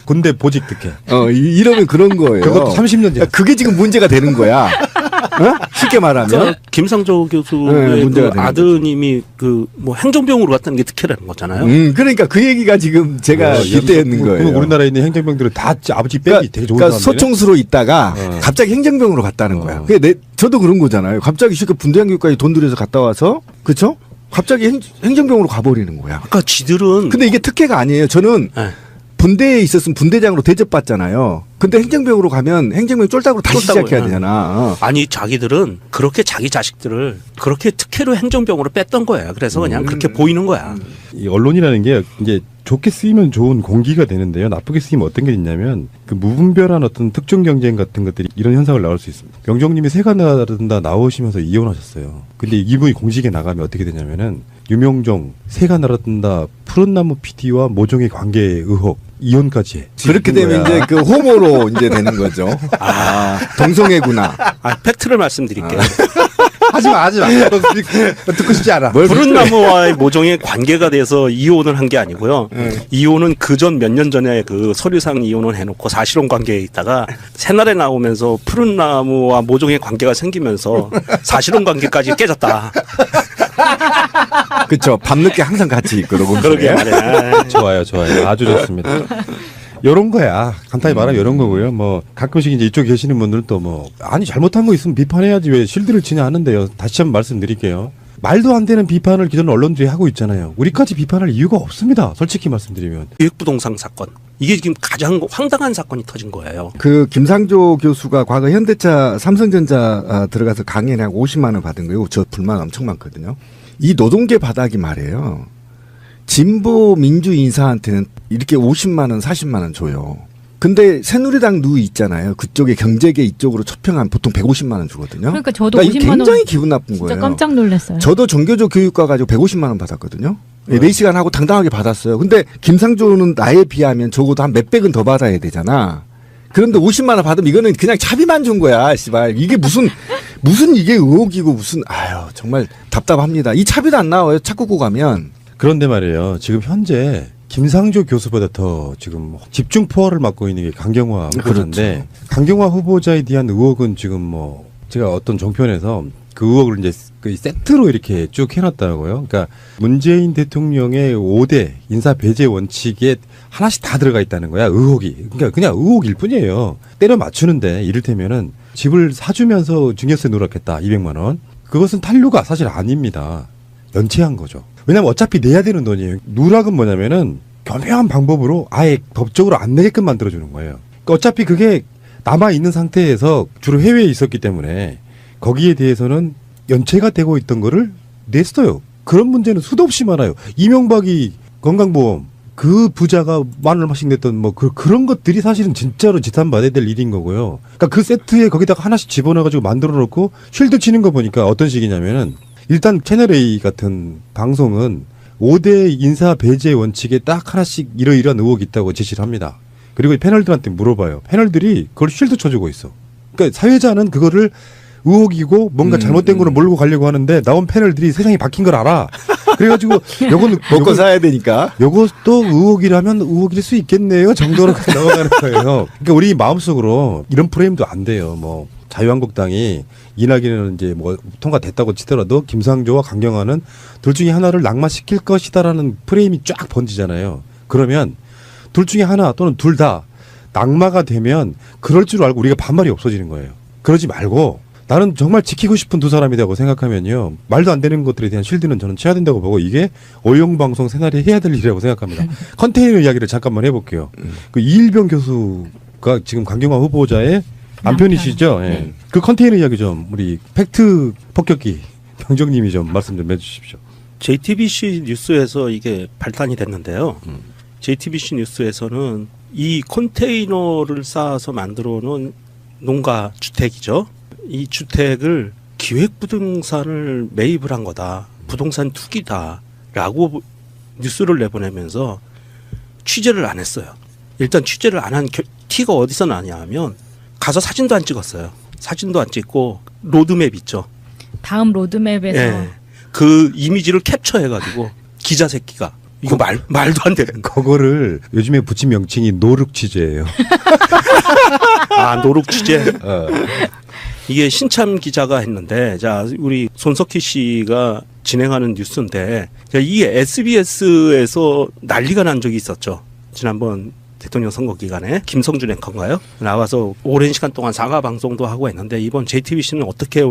군대 보직 특혜. 이러면 그런 거예요. 그것도 30년 전. 그러니까 그게 지금 문제가 되는 거야. 어? 쉽게 말하면. 김상조 네, 교수의 문제가 그 되는 아드님이 그 뭐 행정병으로 갔다는 게 특혜라는 거잖아요. 그러니까 그 얘기가 지금 제가 이때 있는 거예요. 그럼 우리나라에 있는 행정병들은 다 아버지 빽이 그러니까, 되게 좋은 그러니까 사람들이네. 소총수로 있다가 갑자기 행정병으로 갔다는 거야. 그게 저도 그런 거잖아요. 갑자기 쉽게 분대장 교육까지 돈 들여서 갔다 와서 그렇죠? 갑자기 행정병으로 가버리는 거야. 그러니까 지들은 근데 이게 특혜가 아니에요. 저는 네. 분대에 있었으면 분대장으로 대접받잖아요. 근데 행정병으로 가면 행정병 쫄딱으로 다시 쫄딱으로, 시작해야 되잖아. 아니 자기들은 그렇게 자기 자식들을 그렇게 특혜로 행정병으로 뺐던 거예요. 그래서 그냥 그렇게 보이는 거야. 이 언론이라는 게 이제 좋게 쓰이면 좋은 공기가 되는데요. 나쁘게 쓰이면 어떤 게 있냐면 그 무분별한 어떤 특정 경쟁 같은 것들이 이런 현상을 나올 수 있습니다. 명정님이 새가 나른다 나오시면서 이혼하셨어요. 근데 이분이 공직에 나가면 어떻게 되냐면은 유명종, 새가 날아든다, 푸른 나무 PD와 모종의 관계 의혹 이혼까지 해. 그렇게 되면 거야. 이제 그 호모로 이제 되는 거죠. 아, 동성애구나. 팩트를 말씀드릴게요. 하지 마. 듣고 싶지 않아. 푸른 나무와의 모종의 관계가 돼서 이혼을 한 게 아니고요. 이혼은 그전 몇 년 전에 그 서류상 이혼을 해놓고 사실혼 관계에 있다가 새날에 나오면서 푸른 나무와 모종의 관계가 생기면서 사실혼 관계까지 깨졌다. 그렇죠. 밤늦게 항상 같이 있고 녹음 그러게 중에. 말이야. 좋아요. 아주 좋습니다. 요런 거야. 간단히 말하면 요런 거고요. 뭐 가끔씩 이제 이쪽 계시는 분들은 또 뭐 아니 잘못한 거 있으면 비판해야지 왜 실드를 치냐 하는데요. 다시 한번 말씀드릴게요. 말도 안 되는 비판을 기존 언론들이 하고 있잖아요. 우리까지 비판할 이유가 없습니다. 솔직히 말씀드리면. 기획부동산 사건. 이게 지금 가장 황당한 사건이 터진 거예요. 그 김상조 교수가 과거 현대차 삼성전자 들어가서 강연에 한 50만 원 받은 거예요. 저 불만 엄청 많거든요. 이 노동계 바닥이 말이에요. 진보 민주 인사한테는 이렇게 50만 원, 40만 원 줘요. 근데 새누리당 누이 있잖아요. 그쪽에 경제계 이쪽으로 초평한 보통 150만 원 주거든요. 그러니까 저도 이거 50만 원 굉장히 기분 나쁜 진짜 거예요. 깜짝 놀랐어요. 저도 종교조 교육과 가지고 150만 원 받았거든요. 4시간 하고 당당하게 받았어요. 근데 김상조는 나에 비하면 적어도 한 몇백은 더 받아야 되잖아. 그런데 50만 원 받으면 이거는 그냥 차비만 준 거야, 씨발. 이게 무슨 이게 의혹이고 무슨, 아유, 정말 답답합니다. 이 차비도 안 나와요, 착국고 가면. 그런데 말이에요. 지금 현재 김상조 교수보다 더 지금 집중 포화를 맡고 있는 게 강경화 후보자인데 그렇죠. 강경화 후보자에 대한 의혹은 지금 뭐 제가 어떤 종편에서 그 의혹을 이제 그 세트로 이렇게 쭉 해놨다고요. 그러니까 문재인 대통령의 5대 인사 배제 원칙에 하나씩 다 들어가 있다는 거야. 의혹이. 그러니까 그냥 의혹일 뿐이에요. 때려 맞추는데 이를테면은 집을 사주면서 증여세 누락했다. 200만 원. 그것은 탄류가 사실 아닙니다. 연체한 거죠. 왜냐면 어차피 내야 되는 돈이에요. 누락은 뭐냐면은 교묘한 방법으로 아예 법적으로 안 내게끔 만들어주는 거예요. 그러니까 어차피 그게 남아있는 상태에서 주로 해외에 있었기 때문에 거기에 대해서는 연체가 되고 있던 거를 냈어요. 그런 문제는 수도 없이 많아요. 이명박이 건강보험 그 부자가 10,000원씩 냈던 뭐 그런 것들이 사실은 진짜로 지탄받아야 될 일인 거고요. 그러니까 그 세트에 거기다가 하나씩 집어넣어가지고 만들어 놓고 쉴드 치는 거 보니까 어떤 식이냐면은 일단 채널A 같은 방송은 5대 인사 배제 원칙에 딱 하나씩 이러이러한 의혹이 있다고 제시를 합니다. 그리고 패널들한테 물어봐요. 패널들이 그걸 쉴드 쳐주고 있어. 그러니까 사회자는 그거를 의혹이고 뭔가 잘못된 거를 몰고 가려고 하는데 나온 패널들이 세상이 바뀐 걸 알아. 그래가지고 요거는 먹고 사야 되니까. 요것도 의혹이라면 의혹일 수 있겠네요 정도로 넘어가는 거예요. 그러니까 우리 마음속으로 이런 프레임도 안 돼요. 뭐 자유한국당이 이낙연은 이제 뭐 통과됐다고 치더라도 김상조와 강경화는 둘 중에 하나를 낙마시킬 것이다라는 프레임이 쫙 번지잖아요. 그러면 둘 중에 하나 또는 둘 다 낙마가 되면 그럴 줄 알고 우리가 반말이 없어지는 거예요. 그러지 말고 나는 정말 지키고 싶은 두 사람이라고 생각하면요. 말도 안 되는 것들에 대한 쉴드는 저는 쳐야 된다고 보고 이게 오용방송 새날에 해야 될 일이라고 생각합니다. 컨테이너 이야기를 잠깐만 해볼게요. 그 이일병 교수가 지금 강경화 후보자의 남편이시죠? 예. 그 컨테이너 이야기 좀 우리 팩트 폭격기 병정님이 좀 말씀 좀 해주십시오. JTBC 뉴스에서 이게 발단이 됐는데요. JTBC 뉴스에서는 이 컨테이너를 쌓아서 만들어 놓은 농가 주택이죠. 이 주택을 기획부동산을 매입을 한 거다. 부동산 투기다라고 뉴스를 내보내면서 취재를 안 했어요. 일단 취재를 안 한 티가 어디서 나냐 하면 가서 사진도 안 찍었어요. 사진도 안 찍고 로드맵 있죠. 다음 로드맵에서 예. 그 이미지를 캡처해가지고 기자 새끼가 이거 말도 안 되는 거. 그거를 요즘에 붙인 명칭이 노룩 취재예요. 아 노룩 취재. 어. 이게 신참 기자가 했는데, 자, 우리 손석희 씨가 진행하는 뉴스인데, 이게 SBS에서 난리가 난 적이 있었죠. 지난번 대통령 선거 기간에 김성준 앵커인가요? 나와서 오랜 시간 동안 사과 방송도 하고 했는데, 이번 JTBC는 어떻게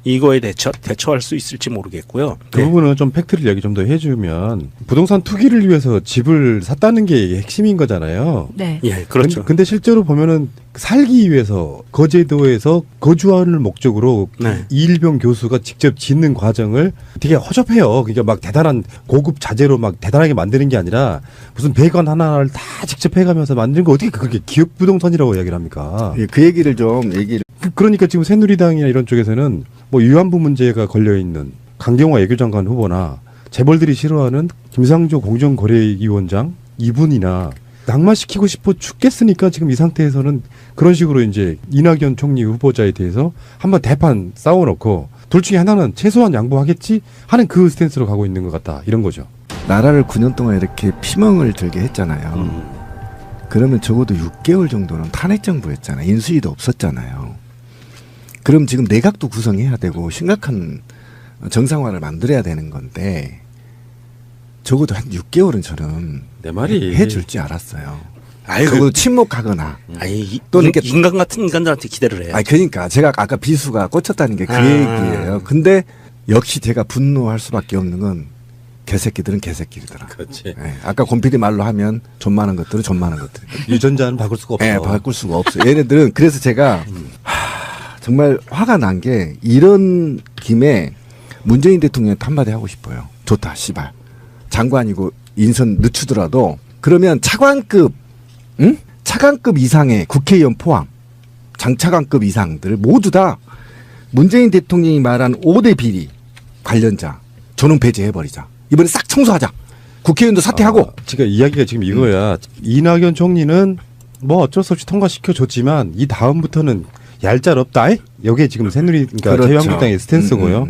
이거에 대처할 수 있을지 모르겠고요. 그 부분은 좀 팩트를 이야기 좀 더 해주면 부동산 투기를 위해서 집을 샀다는 게 핵심인 거잖아요. 네. 예, 그렇죠. 근데 실제로 보면은 살기 위해서 거제도에서 거주하는 목적으로 네. 이일병 교수가 직접 짓는 과정을 되게 허접해요. 그러니까 막 대단한 고급 자재로 막 대단하게 만드는 게 아니라 무슨 배관 하나를 다 직접 해가면서 만든 거 어떻게 그렇게 기업 부동산이라고 이야기를 합니까? 예, 그 얘기를 좀 얘기를. 그러니까 지금 새누리당이나 이런 쪽에서는 뭐 위안부 문제가 걸려 있는 강경화 외교장관 후보나 재벌들이 싫어하는 김상조 공정거래위원장 이분이나 낙마시키고 싶어 죽겠으니까 지금 이 상태에서는 그런 식으로 이제 이낙연 총리 후보자에 대해서 한번 대판 싸워놓고 둘 중에 하나는 최소한 양보하겠지 하는 그 스탠스로 가고 있는 것 같다. 이런 거죠. 나라를 9년 동안 이렇게 피멍을 들게 했잖아요. 그러면 적어도 6개월 정도는 탄핵 정부였잖아요. 인수위도 없었잖아요. 그럼 지금 내각도 구성해야 되고 심각한 정상화를 만들어야 되는 건데 적어도 한 6개월은 저는 내 말이 해줄 줄 알았어요. 아유, 적어도 침묵하거나. 아니 또는 이렇게 인간 같은 인간들한테 기대를 해요. 아니 그러니까 제가 아까 비수가 꽂혔다는 게 그 아. 얘기예요. 근데 역시 제가 분노할 수밖에 없는 건 개새끼들은 개새끼들이더라. 그렇지. 예, 아까 곰피디 말로 하면 좀 많은 것들은 좀 많은 것들. 유전자는 바꿀 수가 없어. 예, 바꿀 수가 없어. 얘네들은 그래서 제가 정말 화가 난 게 이런 김에 문재인 대통령한테 한마디 하고 싶어요. 좋다, 씨발. 장관이고 인선 늦추더라도 그러면 차관급, 응? 차관급 이상의 국회의원 포함, 장차관급 이상들 모두 다 문재인 대통령이 말한 5대 비리 관련자 전원 배제해버리자. 이번에 싹 청소하자. 국회의원도 사퇴하고. 지금 이야기가 지금 이거야. 이낙연 총리는 뭐 어쩔 수 없이 통과시켜줬지만 이 다음부터는 얄짤없다. 여기에 지금 새누리 그러니까 그렇죠. 자유한국당의 스탠스고요.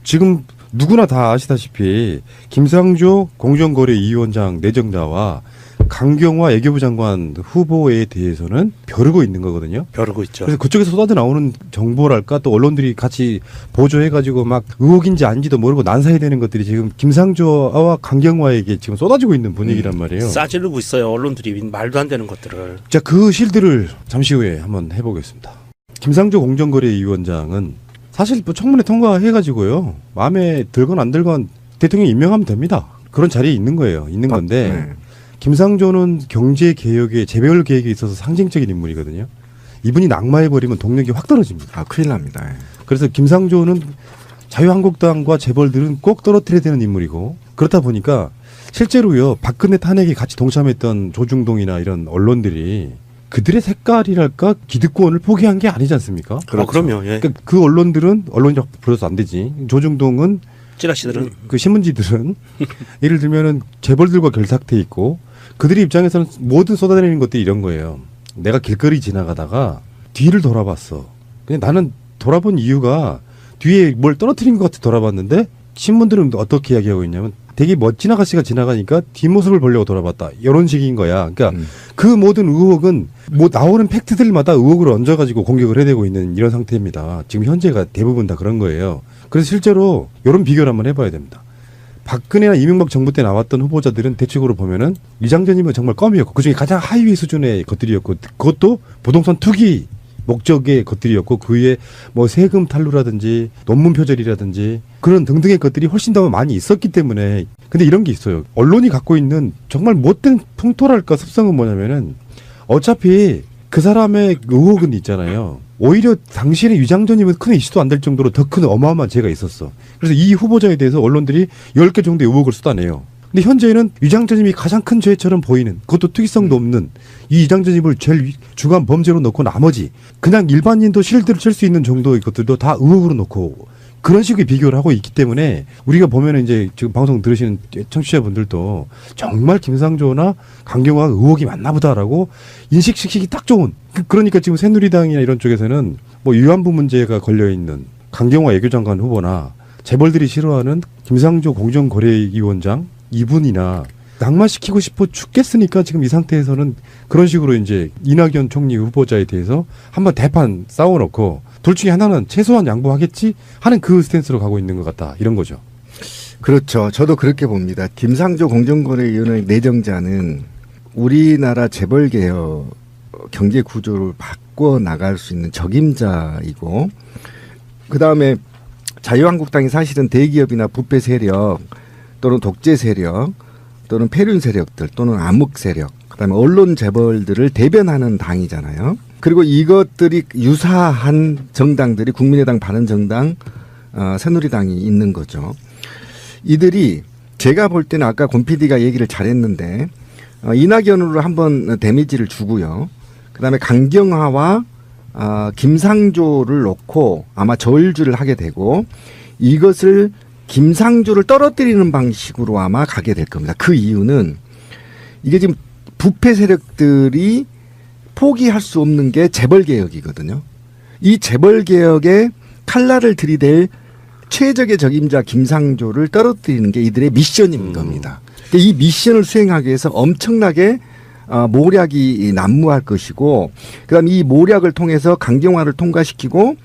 지금 누구나 다 아시다시피 김상조 공정거래위원장 내정자와 강경화 외교부 장관 후보에 대해서는 벼르고 있는 거거든요. 벼르고 있죠. 그래서 그쪽에서 쏟아져 나오는 정보랄까 또 언론들이 같이 보조해가지고 막 의혹인지 아닌지도 모르고 난사해야 되는 것들이 지금 김상조와 강경화에게 지금 쏟아지고 있는 분위기란 말이에요. 싸지르고 있어요. 언론들이 말도 안 되는 것들을. 자, 그 실드를 잠시 후에 한번 해보겠습니다. 김상조 공정거래위원장은 사실 뭐 청문회 통과해가지고요. 마음에 들건 안 들건 대통령이 임명하면 됩니다. 그런 자리에 있는 거예요. 있는 건데 네. 김상조는 경제개혁의 재벌 계획에 있어서 상징적인 인물이거든요. 이분이 낙마해버리면 동력이 확 떨어집니다. 아, 큰일 납니다. 예. 그래서 김상조는 자유한국당과 재벌들은 꼭 떨어뜨려야 되는 인물이고 그렇다 보니까 실제로요. 박근혜 탄핵에 같이 동참했던 조중동이나 이런 언론들이 그들의 색깔이랄까 기득권을 포기한 게 아니지 않습니까? 그럼요. 예. 그러니까 그 언론들은 언론이라고 불러서 안 되지. 조중동은 찌라시들은 그 신문지들은 예를 들면은 재벌들과 결탁돼 있고 그들의 입장에서는 모든 쏟아내리는 것들이 이런 거예요. 내가 길거리 지나가다가 뒤를 돌아봤어. 근데 나는 돌아본 이유가 뒤에 뭘 떨어뜨린 것 같아 돌아봤는데 신문들은 어떻게 이야기하고 있냐면 되게 멋진 아가씨가 지나가니까 뒷모습을 보려고 돌아봤다. 이런 식인 거야. 그러니까 그 모든 의혹은 뭐 나오는 팩트들마다 의혹을 얹어가지고 공격을 해내고 있는 이런 상태입니다. 지금 현재가 대부분 다 그런 거예요. 그래서 실제로 이런 비교를 한번 해봐야 됩니다. 박근혜나 이명박 정부 때 나왔던 후보자들은 대체적으로 보면은 이장전이면 정말 껌이었고 그중에 가장 하위 수준의 것들이었고 그것도 부동산 투기 목적의 것들이었고 그 위에 뭐 세금 탈루라든지 논문 표절이라든지 그런 등등의 것들이 훨씬 더 많이 있었기 때문에 근데 이런 게 있어요. 언론이 갖고 있는 정말 못된 풍토랄까 습성은 뭐냐면은 어차피 그 사람의 의혹은 있잖아요. 오히려 당시에는 위장전입은 큰 이슈도 안 될 정도로 더 큰 어마어마한 죄가 있었어. 그래서 이 후보자에 대해서 언론들이 10개 정도의 의혹을 쏟아내요. 근데 현재는 위장전입이 가장 큰 죄처럼 보이는 그것도 특이성도 없는 이 위장전입을 제일 주간 범죄로 놓고 나머지 그냥 일반인도 실드를 칠 수 있는 정도의 것들도 다 의혹으로 놓고 그런 식의 비교를 하고 있기 때문에 우리가 보면은 이제 지금 방송 들으시는 청취자분들도 정말 김상조나 강경화가 의혹이 많나 보다라고 인식시키기 딱 좋은 그러니까 지금 새누리당이나 이런 쪽에서는 뭐 위안부 문제가 걸려 있는 강경화 외교장관 후보나 재벌들이 싫어하는 김상조 공정거래위원장 이분이나 낙마시키고 싶어 죽겠으니까 지금 이 상태에서는 그런 식으로 이제 이낙연 총리 후보자에 대해서 한번 대판 싸워놓고 둘 중에 하나는 최소한 양보하겠지 하는 그 스탠스로 가고 있는 것 같다. 이런 거죠. 그렇죠. 저도 그렇게 봅니다. 김상조 공정거래위원회 내정자는 우리나라 재벌개혁 경제 구조를 바꿔 나갈 수 있는 적임자이고 그다음에 자유한국당이 사실은 대기업이나 부패 세력 또는 독재 세력 또는 폐륜 세력들 또는 암흑 세력 그다음에 언론 재벌들을 대변하는 당이잖아요. 그리고 이것들이 유사한 정당들이 국민의당, 바른정당, 새누리당이 있는 거죠. 이들이 제가 볼 때는 아까 권 PD가 얘기를 잘했는데 이낙연으로 한번 데미지를 주고요. 그다음에 강경화와 김상조를 놓고 아마 저울질을 하게 되고 이것을 김상조를 떨어뜨리는 방식으로 아마 가게 될 겁니다. 그 이유는 이게 지금 부패 세력들이 포기할 수 없는 게 재벌개혁이거든요. 이 재벌개혁에 칼날을 들이댈 최적의 적임자 김상조를 떨어뜨리는 게 이들의 미션인 겁니다. 이 미션을 수행하기 위해서 엄청나게 모략이 난무할 것이고, 그다음 이 모략을 통해서 강경화를 통과시키고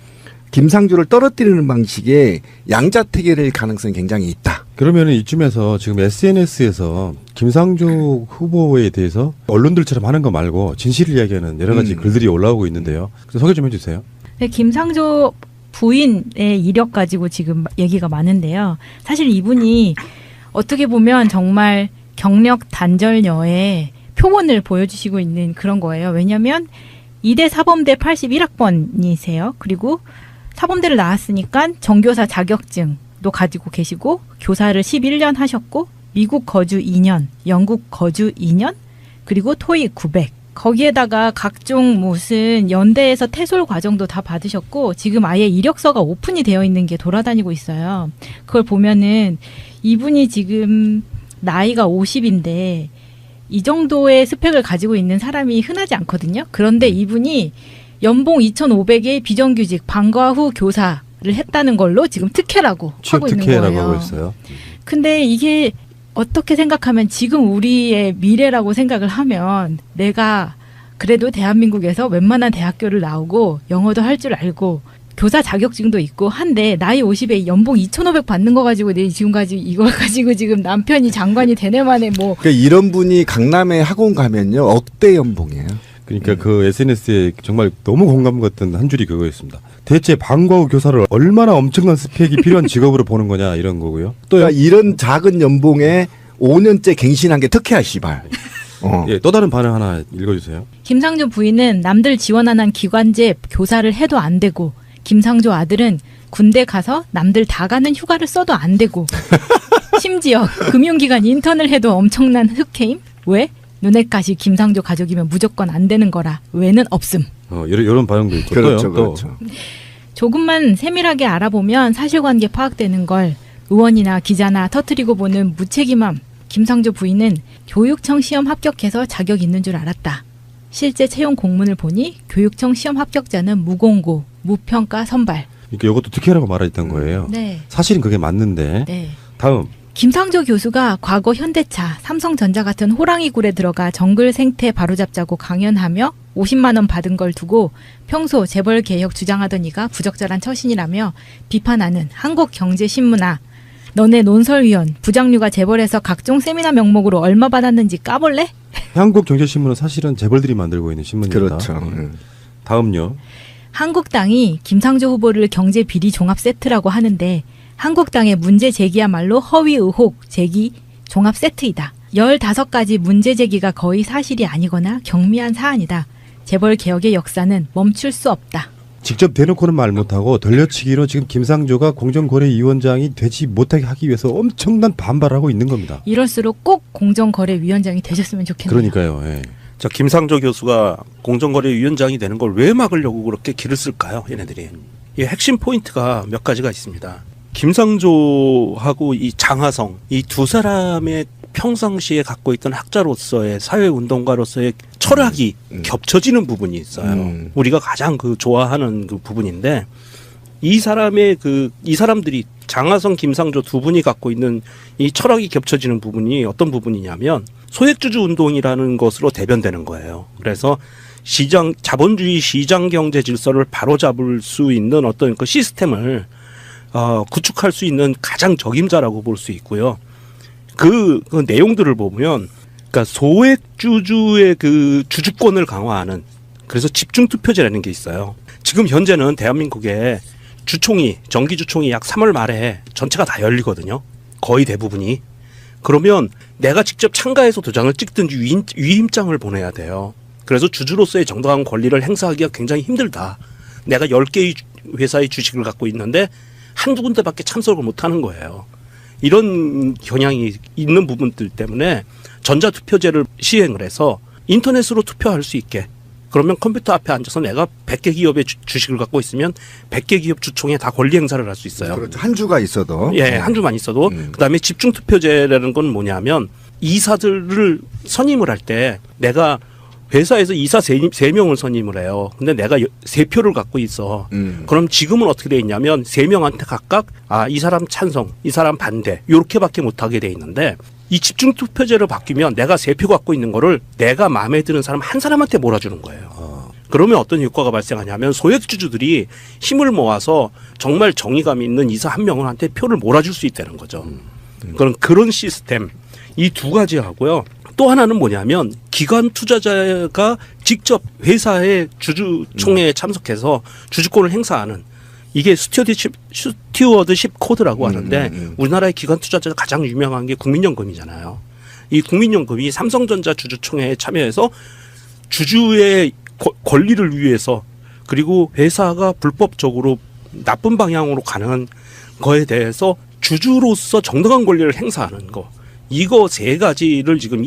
김상조를 떨어뜨리는 방식의 양자택일일 가능성이 굉장히 있다. 그러면 이쯤에서 지금 SNS에서 김상조 후보에 대해서 언론들처럼 하는 거 말고 진실을 이야기하는 여러 가지 글들이 올라오고 있는데요. 그래서 소개 좀 해주세요. 네, 김상조 부인의 이력 가지고 지금 얘기가 많은데요. 사실 이분이 어떻게 보면 정말 경력 단절녀의 표본을 보여주시고 있는 그런 거예요. 왜냐하면 이대 사범대 81학번이세요. 그리고 사범대를 나왔으니까 정교사 자격증도 가지고 계시고 교사를 11년 하셨고 미국 거주 2년, 영국 거주 2년, 그리고 토익 900. 거기에다가 각종 무슨 연대에서 태솔 과정도 다 받으셨고 지금 아예 이력서가 오픈이 되어 있는 게 돌아다니고 있어요. 그걸 보면은 이분이 지금 나이가 50인데 이 정도의 스펙을 가지고 있는 사람이 흔하지 않거든요. 그런데 이분이 연봉 2,500의 비정규직 방과 후 교사를 했다는 걸로 지금 특혜라고 하고 있는 거예요. 특혜라고 하고 있어요. 근데 이게 어떻게 생각하면 지금 우리의 미래라고 생각을 하면 내가 그래도 대한민국에서 웬만한 대학교를 나오고 영어도 할 줄 알고 교사 자격증도 있고 한데 나이 50에 연봉 2,500 받는 거 가지고 내 지금까지 이걸 가지고 지금 남편이 장관이 되네만에 뭐 그러니까 이런 분이 강남에 학원 가면요 억대 연봉이에요. 그러니까 그 SNS에 정말 너무 공감 갔던 한 줄이 그거였습니다. 대체 방과 후 교사를 얼마나 엄청난 스펙이 필요한 직업으로 보는 거냐 이런 거고요. 또 그러니까 이런 작은 연봉에 5년째 갱신한 게 특혜야 씨발. 예, 또 다른 반응 하나 읽어주세요. 김상조 부인은 남들 지원 안 한 기관제 교사를 해도 안 되고 김상조 아들은 군대 가서 남들 다 가는 휴가를 써도 안 되고 심지어 금융기관 인턴을 해도 엄청난 흑해임? 왜? 눈엣가시 김상조 가족이면 무조건 안 되는 거라 왜는 없음. 이런 반응도 있고 그렇죠, 또요. 그렇죠. 조금만 세밀하게 알아보면 사실관계 파악되는 걸 의원이나 기자나 터뜨리고 보는 무책임함. 김상조 부인은 교육청 시험 합격해서 자격 있는 줄 알았다. 실제 채용 공문을 보니 교육청 시험 합격자는 무공고, 무평가 선발. 그러니까 이것도 특혜라고 말했던 거예요. 네. 사실은 그게 맞는데. 네. 다음. 김상조 교수가 과거 현대차, 삼성전자 같은 호랑이 굴에 들어가 정글 생태 바로잡자고 강연하며 50만 원 받은 걸 두고 평소 재벌 개혁 주장하던 이가 부적절한 처신이라며 비판하는 한국경제신문아. 너네 논설위원 부장류가 재벌에서 각종 세미나 명목으로 얼마 받았는지 까볼래? 한국경제신문은 사실은 재벌들이 만들고 있는 신문입니다. 그렇죠. 다음요. 한국당이 김상조 후보를 경제 비리 종합 세트라고 하는데 한국당의 문제 제기야말로 허위 의혹 제기 종합 세트이다. 15가지 문제 제기가 거의 사실이 아니거나 경미한 사안이다. 재벌 개혁의 역사는 멈출 수 없다. 직접 대놓고는 말 못하고 돌려치기로 지금 김상조가 공정거래위원장이 되지 못하게 하기 위해서 엄청난 반발하고 있는 겁니다. 이럴수록 꼭 공정거래위원장이 되셨으면 좋겠네요. 그러니까요. 예. 자, 김상조 교수가 공정거래위원장이 되는 걸 왜 막으려고 그렇게 길을 쓸까요? 얘네들이. 이 핵심 포인트가 몇 가지가 있습니다. 김상조하고 이 장하성, 이 두 사람의 평상시에 갖고 있던 학자로서의 사회운동가로서의 철학이 겹쳐지는 부분이 있어요. 우리가 가장 좋아하는 그 부분인데 이 사람들이 장하성, 김상조 두 분이 갖고 있는 이 철학이 겹쳐지는 부분이 어떤 부분이냐면 소액주주 운동이라는 것으로 대변되는 거예요. 그래서 자본주의 시장 경제 질서를 바로잡을 수 있는 어떤 그 시스템을 구축할 수 있는 가장 적임자라고 볼 수 있고요. 그 내용들을 보면, 그러니까 소액주주의 그 주주권을 강화하는, 그래서 집중투표제라는 게 있어요. 지금 현재는 대한민국에 정기주총이 약 3월 말에 전체가 다 열리거든요. 거의 대부분이. 그러면 내가 직접 참가해서 도장을 찍든지 위임장을 보내야 돼요. 그래서 주주로서의 정당한 권리를 행사하기가 굉장히 힘들다. 내가 10개의 회사의 주식을 갖고 있는데 한두 군데밖에 참석을 못하는 거예요. 이런 경향이 있는 부분들 때문에 전자투표제를 시행을 해서 인터넷으로 투표할 수 있게, 그러면 컴퓨터 앞에 앉아서 내가 100개 기업의 주식을 갖고 있으면 100개 기업 주총에 다 권리 행사를 할 수 있어요. 그렇죠. 한 주가 있어도. 예, 한 주만 있어도. 그다음에 집중투표제라는 건 뭐냐면 이사들을 선임을 할 때 내가 회사에서 이사 3명을 선임을 해요. 근데 내가 3표를 갖고 있어. 그럼 지금은 어떻게 돼 있냐면 3명한테 각각 이 사람 찬성, 이 사람 반대 이렇게밖에 못하게 돼 있는데 이 집중투표제로 바뀌면 내가 3표 갖고 있는 거를 내가 마음에 드는 사람 한 사람한테 몰아주는 거예요. 그러면 어떤 효과가 발생하냐면 소액주주들이 힘을 모아서 정말 정의감 있는 이사 한 명한테 표를 몰아줄 수 있다는 거죠. 그런 시스템 이 두 가지 하고요. 또 하나는 뭐냐면 기관 투자자가 직접 회사의 주주총회에 참석해서 주주권을 행사하는 이게 스튜어드십 코드라고 하는데 우리나라의 기관 투자자 가장 유명한 게 국민연금이잖아요. 이 국민연금이 삼성전자 주주총회에 참여해서 주주의 권리를 위해서 그리고 회사가 불법적으로 나쁜 방향으로 가는 거에 대해서 주주로서 정당한 권리를 행사하는 거. 이거 3가지를 지금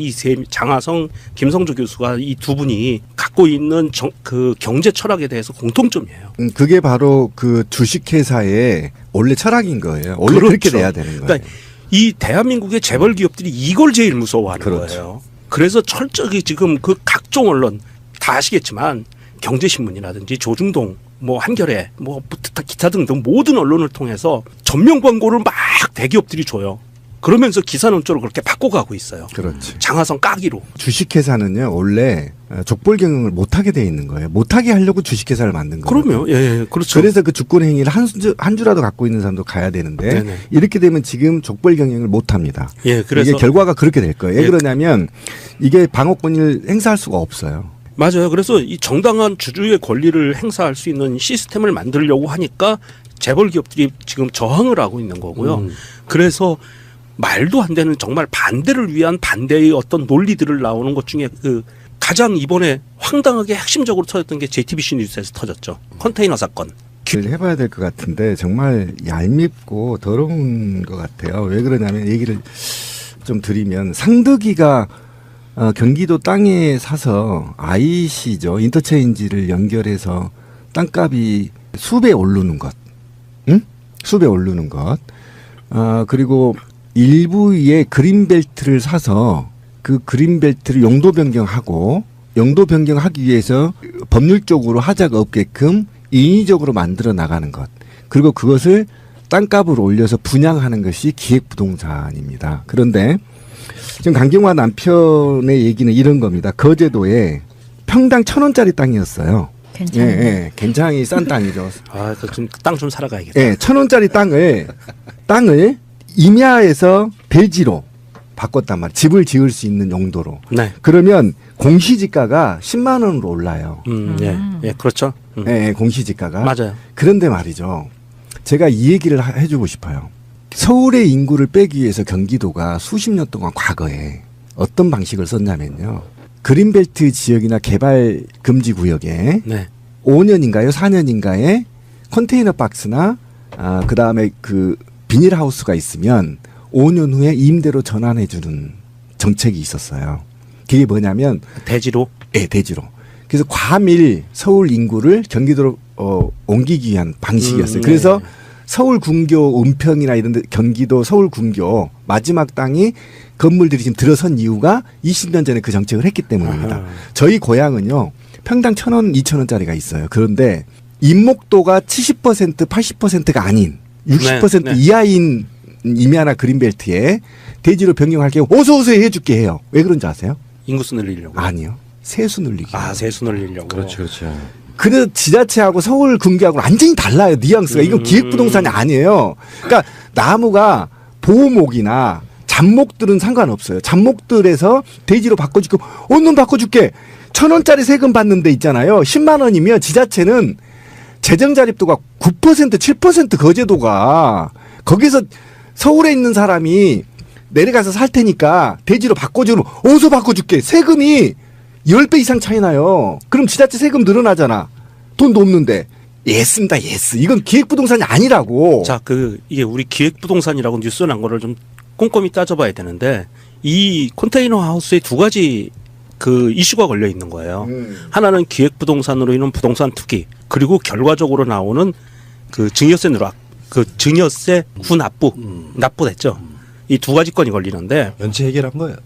장하성, 김성조 교수가 이 두 분이 갖고 있는 그 경제 철학에 대해서 공통점이에요. 그게 바로 그 주식회사의 원래 철학인 거예요. 원래 그렇죠. 그렇게 돼야 되는 거예요. 그러니까 이 대한민국의 재벌 기업들이 이걸 제일 무서워하는 그렇죠. 거예요. 그래서 철저히 지금 그 각종 언론 다 아시겠지만 경제신문이라든지 조중동 뭐 한겨레 뭐 기타 등등 모든 언론을 통해서 전면 광고를 막 대기업들이 줘요. 그러면서 기사 논조를 그렇게 바꿔가고 있어요. 그렇지. 장하성 까기로. 주식회사는요 원래 족벌 경영을 못하게 돼 있는 거예요. 못하게 하려고 주식회사를 만든 거예요. 그럼요. 예, 그렇죠. 그래서 그 주권 행위를 한 주라도 갖고 있는 사람도 가야 되는데 네네. 이렇게 되면 지금 족벌 경영을 못합니다. 예, 그래서 이게 결과가 그렇게 될 거예요. 왜 예. 그러냐면 이게 방어권을 행사할 수가 없어요. 맞아요. 그래서 이 정당한 주주의 권리를 행사할 수 있는 시스템을 만들려고 하니까 재벌 기업들이 지금 저항을 하고 있는 거고요. 그래서 말도 안 되는 정말 반대를 위한 반대의 어떤 논리들을 나오는 것 중에 그 가장 이번에 황당하게 핵심적으로 터졌던 게 JTBC 뉴스에서 터졌죠. 컨테이너 사건. 해봐야 될 것 같은데 정말 얄밉고 더러운 것 같아요. 왜 그러냐면 얘기를 좀 드리면 상득이가 경기도 땅에 사서 IC죠. 인터체인지를 연결해서 땅값이 수배 오르는 것. 응? 수배 오르는 것. 그리고 일부의 그린벨트를 사서 그 그린벨트를 용도 변경하고 용도 변경하기 위해서 법률적으로 하자가 없게끔 인위적으로 만들어 나가는 것. 그리고 그것을 땅값을 올려서 분양하는 것이 기획부동산입니다. 그런데 지금 강경화 남편의 얘기는 이런 겁니다. 거제도에 평당 1,000원짜리 땅이었어요. 괜찮아요. 예, 예. 굉장히 싼 땅이죠. 땅 좀 살아가야겠다. 예, 1,000원짜리 땅을 임야에서 대지로 바꿨단 말이에요. 집을 지을 수 있는 용도로. 네. 그러면 공시지가가 10만 원으로 올라요. 예, 그렇죠. 예, 공시지가가. 맞아요. 그런데 말이죠. 제가 이 얘기를 해주고 싶어요. 서울의 인구를 빼기 위해서 경기도가 수십 년 동안 과거에 어떤 방식을 썼냐면요. 그린벨트 지역이나 개발 금지 구역에 네. 5년인가요? 4년인가에 컨테이너 박스나 그다음에 그 비닐하우스가 있으면 5년 후에 임대로 전환해 주는 정책이 있었어요. 그게 뭐냐면 대지로. 예, 대지로. 그래서 과밀 서울 인구를 경기도로 옮기기 위한 방식이었어요. 그래서 서울 군교 은평이나 이런 데 경기도 서울 군교 마지막 땅이 건물들이 지금 들어선 이유가 20년 전에 그 정책을 했기 때문입니다. 아하. 저희 고향은요. 평당 1,000원, 2,000원짜리가 있어요. 그런데 인목도가 70%, 80%가 아닌 60% 네, 네. 이하인 임야나 그린벨트에 대지로 변경할게요. 어서 오세요 해줄게 해요. 왜 그런지 아세요? 인구수 늘리려고. 아니요. 세수 늘리기. 세수 늘리려고. 그렇죠. 그래서 지자체하고 서울 군계하고 완전히 달라요. 뉘앙스가. 이건 기획부동산이 아니에요. 그러니까 나무가 보호목이나 잡목들은 상관없어요. 잡목들에서 대지로 바꿔줄게. 얼른 바꿔줄게. 1,000원짜리 세금 받는 데 있잖아요. 10만 원이면 지자체는 재정자립도가 9% 7% 거제도가 거기서 서울에 있는 사람이 내려가서 살 테니까 대지로 바꿔주면 어디서 바꿔줄게. 세금이 10배 이상 차이 나요. 그럼 지자체 세금 늘어나잖아. 돈도 없는데. 예스입니다. 예스. 이건 기획부동산이 아니라고. 자, 이게 우리 기획부동산이라고 뉴스 난 거를 좀 꼼꼼히 따져봐야 되는데 이 컨테이너 하우스에 두 가지 그 이슈가 걸려 있는 거예요. 하나는 기획부동산으로 인한 부동산 투기, 그리고 결과적으로 나오는 그 증여세 누락, 그 증여세 후납부, 납부됐죠. 이 두 가지 건이 걸리는데 연체 해결한 거예요.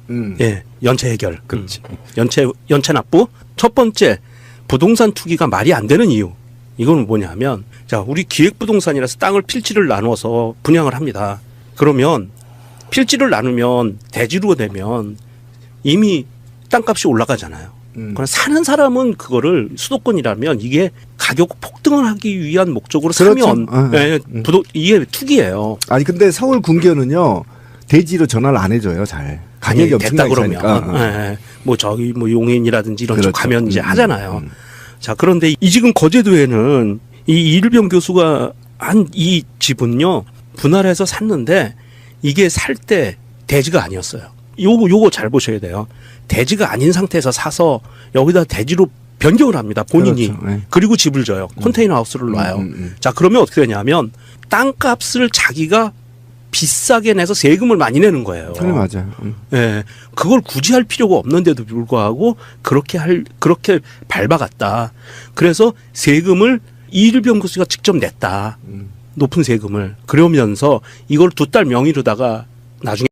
예, 연체 해결. 그렇지. 연체 납부. 첫 번째, 부동산 투기가 말이 안 되는 이유. 이건 뭐냐면, 자, 우리 기획부동산이라서 땅을 필지를 나눠서 분양을 합니다. 그러면 필지를 나누면 대지로 되면 이미 땅값이 올라가잖아요. 그러나 사는 사람은 그거를 수도권이라면 이게 가격 폭등을 하기 위한 목적으로 그렇죠. 사면 예, 이게 투기예요. 아니 근데 서울 군계는요 대지로 전화를 안 해줘요 잘. 가격이 아니, 됐다 엄청나게 그러면 차니까. 예, 뭐 저기 뭐 용인이라든지 이런 쪽 그렇죠. 가면 이제 하잖아요. 자, 그런데 이 지금 거제도에는 이 이일병 교수가 한 이 집은요 분할해서 샀는데 이게 살 때 대지가 아니었어요. 요거 잘 보셔야 돼요. 대지가 아닌 상태에서 사서 여기다 대지로 변경을 합니다. 본인이. 그렇죠. 네. 그리고 집을 줘요. 컨테이너 하우스를 놔요. 자, 그러면 어떻게 되냐면 땅값을 자기가 비싸게 내서 세금을 많이 내는 거예요. 그래 맞아요. 예. 그걸 굳이 할 필요가 없는데도 불구하고 그렇게 밟아갔다. 그래서 세금을 이일병 교수가 직접 냈다. 높은 세금을. 그러면서 이걸 두 딸 명의로다가 나중에